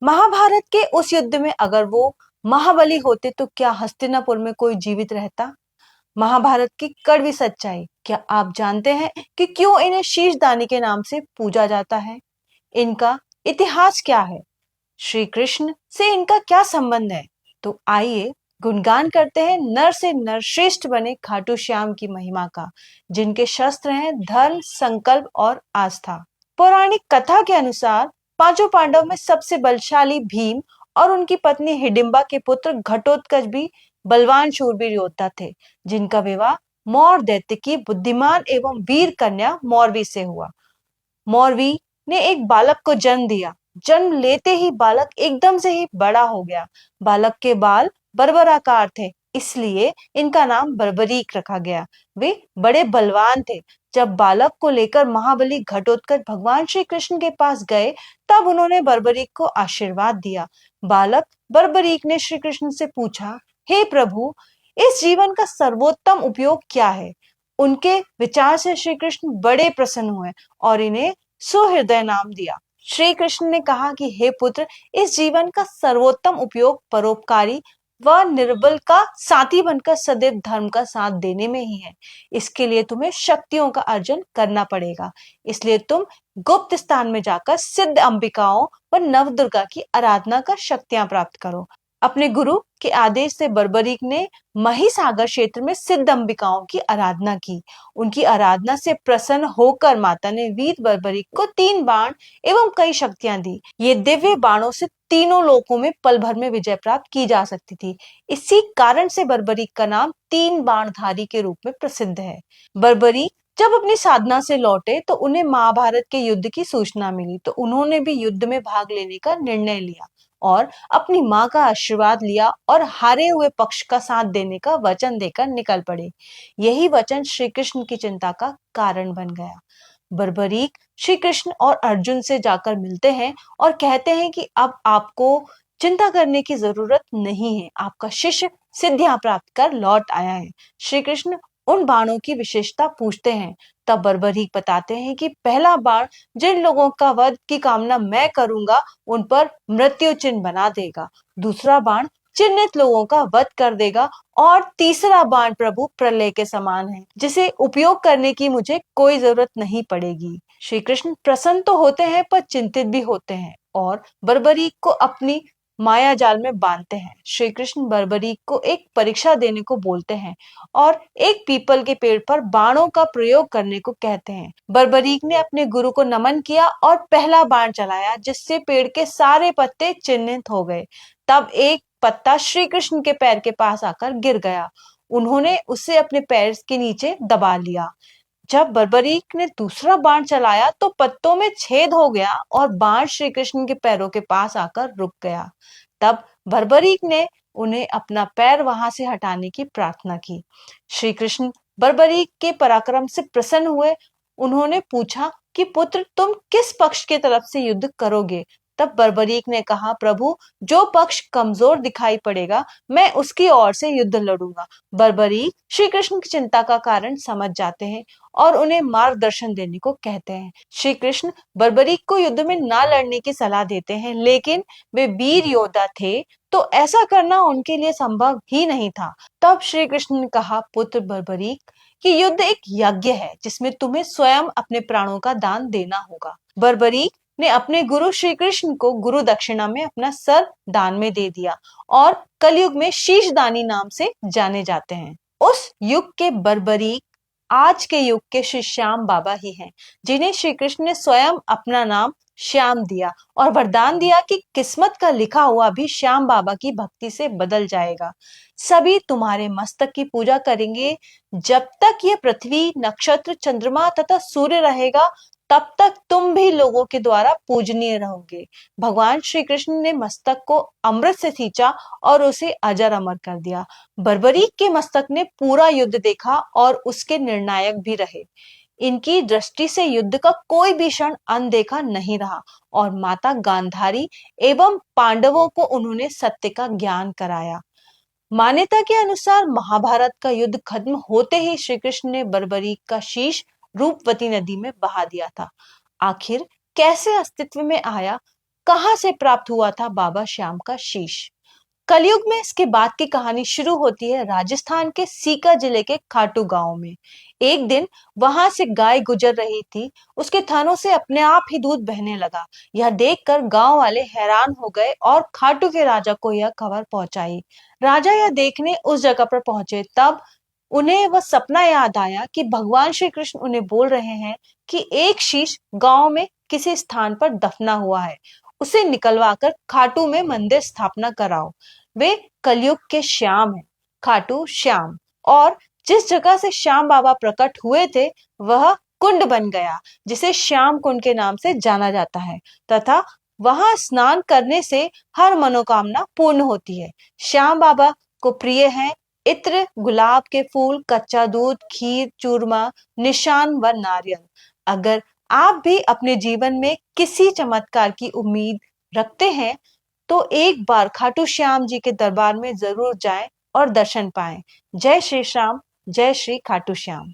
महाभारत के उस युद्ध में अगर वो महाबली होते तो क्या हस्तिनापुर में कोई जीवित रहता? महाभारत की कड़वी सच्चाई क्या आप जानते हैं कि क्यों इन्हें शीशदानी के नाम से पूजा जाता है? इनका इतिहास क्या है? श्री कृष्ण से इनका क्या संबंध है? तो आइए गुणगान करते हैं नर से नर श्रेष्ठ बने खाटू श्याम की महिमा का, जिनके शस्त्र हैं धर्म, संकल्प और आस्था। पौराणिक कथा के अनुसार पांचों पांडव में सबसे बलशाली भीम और उनकी पत्नी हिडिंबा के पुत्र घटोत्कच भी बलवान शूरवीर योद्धा थे, जिनका विवाह मौर्य दैत्य की बुद्धिमान एवं वीर कन्या मौरवी से हुआ। मौरवी ने एक बालक को जन्म दिया। जन्म लेते ही बालक एकदम से ही बड़ा हो गया। बालक के बाल बर्बराकार थे, इसलिए इनका नाम बर्बरीक रखा गया। वे बड़े बलवान थे। जब बालक को लेकर महाबली घटोत्कच भगवान श्री कृष्ण के पास गए, तब उन्होंने बर्बरीक को आशीर्वाद दिया। बालक बर्बरीक ने श्री कृष्ण से पूछा, हे प्रभु, इस जीवन का सर्वोत्तम उपयोग क्या है? उनके विचार से श्री कृष्ण बड़े प्रसन्न हुए और इन्हें सुहृदय नाम दिया। श्री कृष्ण ने कहा कि हे पुत्र, इस जीवन का सर्वोत्तम उपयोग परोपकारी व निर्बल का साथी बनकर सदैव धर्म का साथ देने में ही है। इसके लिए तुम्हें शक्तियों का अर्जन करना पड़ेगा। इसलिए तुम गुप्त स्थान में जाकर सिद्ध अंबिकाओं व नवदुर्गा की आराधना कर शक्तियां प्राप्त करो। अपने गुरु के आदेश से बर्बरीक ने महिसागर क्षेत्र में सिद्ध अंबिकाओं की आराधना की। उनकी आराधना से प्रसन्न होकर माता ने वीर बर्बरीक को 3 बाण एवं कई शक्तियां दी। ये दिव्य बाणों से तीनों लोकों में पल भर में विजय प्राप्त की जा सकती थी। इसी कारण से बर्बरीक का नाम 3 बाणधारी के रूप में प्रसिद्ध है। बर्बरीक जब अपनी साधना से लौटे तो उन्हें महाभारत के युद्ध की सूचना मिली, तो उन्होंने भी युद्ध में भाग लेने का निर्णय लिया और अपनी माँ का आशीर्वाद लिया और हारे हुए पक्ष का साथ देने का वचन देकर निकल पड़े। यही वचन श्री कृष्ण की चिंता का कारण बन गया। बर्बरीक श्री कृष्ण और अर्जुन से जाकर मिलते हैं और कहते हैं कि अब आपको चिंता करने की जरूरत नहीं है, आपका शिष्य सिद्धियां प्राप्त कर लौट आया है। श्री कृष्ण उन बाणों की विशेषता पूछते हैं। तब बर्बरीक बताते हैं कि पहला बाण जिन लोगों का वध की कामना मैं करूंगा उन पर मृत्यु चिन्ह बना देगा। दूसरा बाण चिन्हित लोगों का वध कर देगा और तीसरा बाण प्रभु प्रलय के समान है, जिसे उपयोग करने की मुझे कोई जरूरत नहीं पड़ेगी। श्री कृष्ण प्रसन्न तो होते हैं पर चिंतित भी होते हैं और बर्बरीक को अपनी माया जाल में बांधते हैं। श्री कृष्ण बर्बरीक को एक परीक्षा देने को बोलते हैं और एक पीपल के पेड़ पर बाणों का प्रयोग करने को कहते हैं। बर्बरीक ने अपने गुरु को नमन किया और पहला बाण चलाया, जिससे पेड़ के सारे पत्ते चिन्हित हो गए। तब एक पत्ता श्री कृष्ण के पैर के पास आकर गिर गया। उन्होंने उसे अपने पैर के नीचे दबा लिया। जब बर्बरीक ने दूसरा बाण चलाया तो पत्तों में छेद हो गया और बाण श्री कृष्ण के पैरों के पास आकर रुक गया। तब बर्बरीक ने उन्हें अपना पैर वहां से हटाने की प्रार्थना की। श्री कृष्ण बर्बरीक के पराक्रम से प्रसन्न हुए। उन्होंने पूछा कि पुत्र, तुम किस पक्ष की तरफ से युद्ध करोगे? तब बर्बरीक ने कहा, प्रभु, जो पक्ष कमजोर दिखाई पड़ेगा मैं उसकी ओर से युद्ध लड़ूंगा। बर्बरीक श्री कृष्ण की चिंता का कारण समझ जाते हैं और उन्हें मार्गदर्शन देने को कहते हैं। श्री कृष्ण बर्बरीक को युद्ध में ना लड़ने की सलाह देते हैं, लेकिन वे वीर योद्धा थे तो ऐसा करना उनके लिए संभव ही नहीं था। तब श्री कृष्ण ने कहा, पुत्र बर्बरीक, कि युद्ध एक यज्ञ है जिसमें तुम्हें स्वयं अपने प्राणों का दान देना होगा। बर्बरीक ने अपने गुरु श्री कृष्ण को गुरु दक्षिणा में अपना सर दान में दे दिया और कलयुग में शीशदानी नाम से जाने जाते हैं। उस युग के बर्बरीक आज के युग के श्री श्याम बाबा ही हैं, जिन्हें श्री कृष्ण ने स्वयं अपना नाम श्याम दिया और वरदान दिया कि किस्मत का लिखा हुआ भी श्याम बाबा की भक्ति से बदल जाएगा। सभी तुम्हारे मस्तक की पूजा करेंगे। जब तक ये पृथ्वी, नक्षत्र, चंद्रमा तथा सूर्य रहेगा, तब तक तुम भी लोगों के द्वारा पूजनीय रहोगे। भगवान श्री कृष्ण ने मस्तक को अमृत से सींचा और उसे अजर अमर कर दिया। बर्बरीक के मस्तक ने पूरा युद्ध देखा और उसके निर्णायक भी रहे। इनकी दृष्टि से युद्ध का कोई भी क्षण अनदेखा नहीं रहा और माता गांधारी एवं पांडवों को उन्होंने सत्य का ज्ञान कराया। मान्यता के अनुसार महाभारत का युद्ध खत्म होते ही श्री कृष्ण ने बर्बरीक का शीश रूपवती नदी में बहा दिया था। आखिर कैसे अस्तित्व में आया, कहां से प्राप्त हुआ था बाबा श्याम का शीश। कलयुग में इसके बाद की कहानी शुरू होती है राजस्थान के सीकर जिले के खाटू गांव में। एक दिन वहां से गाय गुजर रही थी, उसके थनों से अपने आप ही दूध बहने लगा। यह देखकर गांव वाले हैरान हो गए और खाटू के राजा को यह खबर पहुंचाई। राजा यह देखने उस जगह पर पहुंचे, तब उन्हें वह सपना याद आया कि भगवान श्री कृष्ण उन्हें बोल रहे हैं कि एक शीश गांव में किसी स्थान पर दफना हुआ है, उसे निकलवाकर खाटू में मंदिर स्थापना कराओ। वे कलयुग के श्याम हैं, खाटू श्याम। और जिस जगह से श्याम बाबा प्रकट हुए थे वह कुंड बन गया, जिसे श्याम कुंड के नाम से जाना जाता है, तथा वहां स्नान करने से हर मनोकामना पूर्ण होती है। श्याम बाबा को प्रिय है इत्र, गुलाब के फूल, कच्चा दूध, खीर, चूरमा, निशान व नारियल। अगर आप भी अपने जीवन में किसी चमत्कार की उम्मीद रखते हैं तो एक बार खाटू श्याम जी के दरबार में जरूर जाएं और दर्शन पाएं। जय श्री श्याम, जय श्री खाटू श्याम।